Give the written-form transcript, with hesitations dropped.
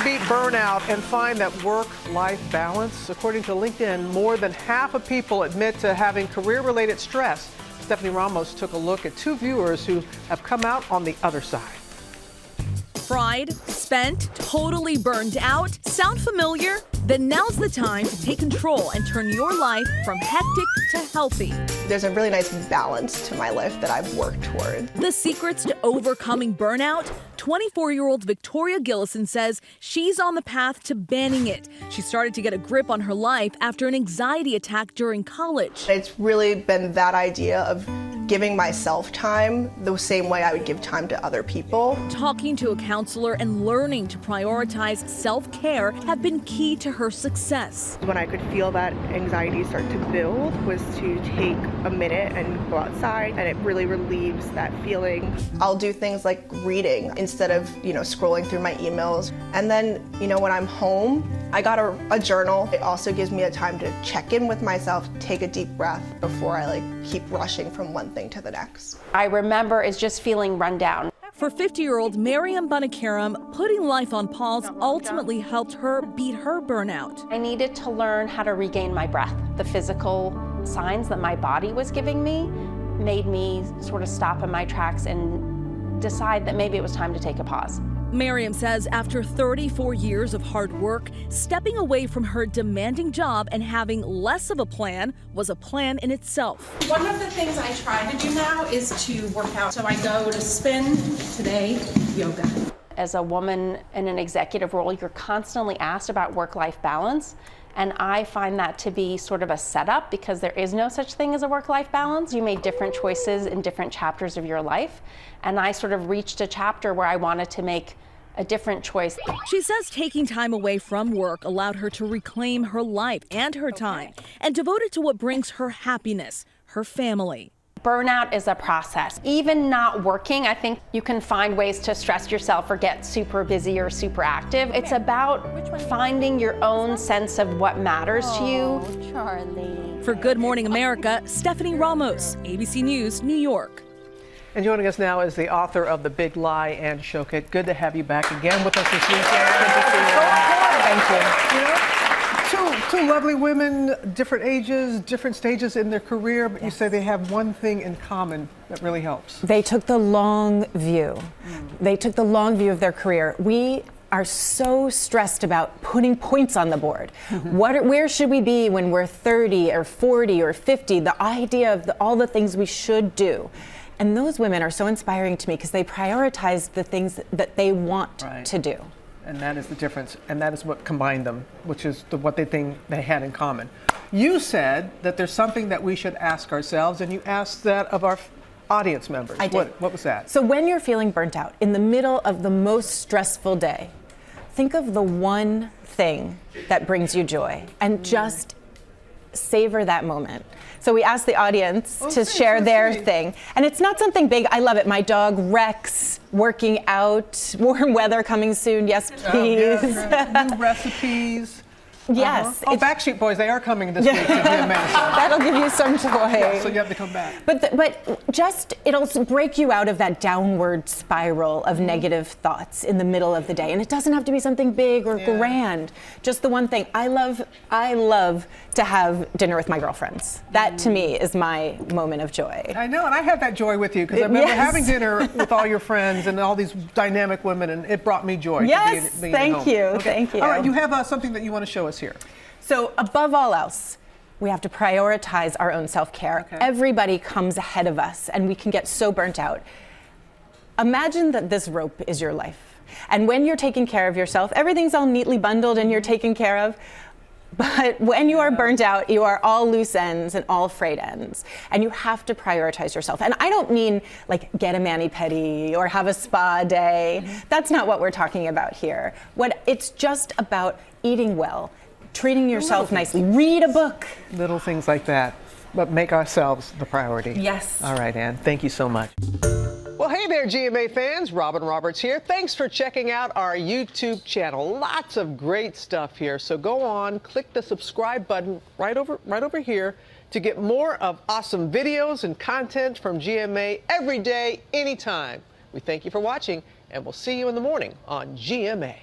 beat burnout and find that work-life balance? According to LinkedIn, more than half of people admit to having career-related stress. Stephanie Ramos took a look at two viewers who have come out on the other side. Fried, spent, totally burned out. Sound familiar? Then now's the time to take control and turn your life from hectic to healthy. There's a really nice balance to my life that I've worked toward. The secrets to overcoming burnout? 24-year-old Victoria Gillison says she's on the path to banning it. She started to get a grip on her life after an anxiety attack during college. It's really been that idea of giving myself time the same way I would give time to other people. Talking to a counselor and learning to prioritize self-care have been key to her success. When I could feel that anxiety start to build was to take a minute and go outside, and it really relieves that feeling. I'll do things like reading instead of, scrolling through my emails. And then, when I'm home, I got a journal. It also gives me a time to check in with myself, take a deep breath before I keep rushing from one thing to the next. I remember is just feeling run down. For 50-year-old Mariam Bunakaram, putting life on pause ultimately helped her beat her burnout. I needed to learn how to regain my breath. The physical signs that my body was giving me made me sort of stop in my tracks and decide that maybe it was time to take a pause. Mariam says after 34 years of hard work, stepping away from her demanding job and having less of a plan was a plan in itself. One of the things I try to do now is to work out. So I go to spin, today, yoga. As a woman in an executive role, you're constantly asked about work-life balance. And I find that to be sort of a setup because there is no such thing as a work-life balance. You made different choices in different chapters of your life. And I sort of reached a chapter where I wanted to make a different choice. She says taking time away from work allowed her to reclaim her life and her time and devote it to what brings her happiness, her family. Burnout is a process. Even not working, I think you can find ways to stress yourself or get super busy or super active. It's about finding your own sense of what matters to you. Charlie. For Good Morning America, Stephanie Ramos, ABC News, New York. And joining us now is the author of The Big Lie, and Shoket. Good to have you back again with us this weekend. Good to see you. Thank you. Two lovely women, different ages, different stages in their career, but you say they have one thing in common that really helps. They took the long view. They took the long view of their career. We are so stressed about putting points on the board. Where should we be when we're 30 or 40 or 50? The idea of all the things we should do. And those women are so inspiring to me because they prioritize the things that they want to do. And that is the difference, and that is what combined them, which is what they think they had in common. You said that there's something that we should ask ourselves, and you asked that of our audience members. I did. What was that? So when you're feeling burnt out, in the middle of the most stressful day, think of the one thing that brings you joy and just savor that moment. So we asked the audience to share their thing. And it's not something big. I love it. My dog Rex working out, warm weather coming soon. Yes, please. New recipes. Yes. Oh, Backstreet Boys, they are coming this week to GMA. That'll give you some joy. Yeah, so you have to come back. But just, it'll break you out of that downward spiral of negative thoughts in the middle of the day. And it doesn't have to be something big or grand. Just the one thing. I love to have dinner with my girlfriends. That to me is my moment of joy. I know, and I had that joy with you because I remember having dinner with all your friends and all these dynamic women, and it brought me joy. Yes, being at home. thank you, thank you. All right, you have something that you want to show us here. So above all else, we have to prioritize our own self-care. Everybody comes ahead of us and we can get so burnt out. Imagine that this rope is your life. And when you're taking care of yourself, everything's all neatly bundled and you're taken care of. But when you are burnt out, you are all loose ends and all frayed ends. And you have to prioritize yourself. And I don't mean like get a mani-pedi or have a spa day. That's not what we're talking about here. It's just about eating well, treating yourself nicely, read a book. Little things like that, but make ourselves the priority. Yes. All right, Ann, thank you so much. Well, hey there, GMA fans. Robin Roberts here. Thanks for checking out our YouTube channel. Lots of great stuff here. So go on, click the subscribe button right over here to get more of awesome videos and content from GMA every day, anytime. We thank you for watching, and we'll see you in the morning on GMA.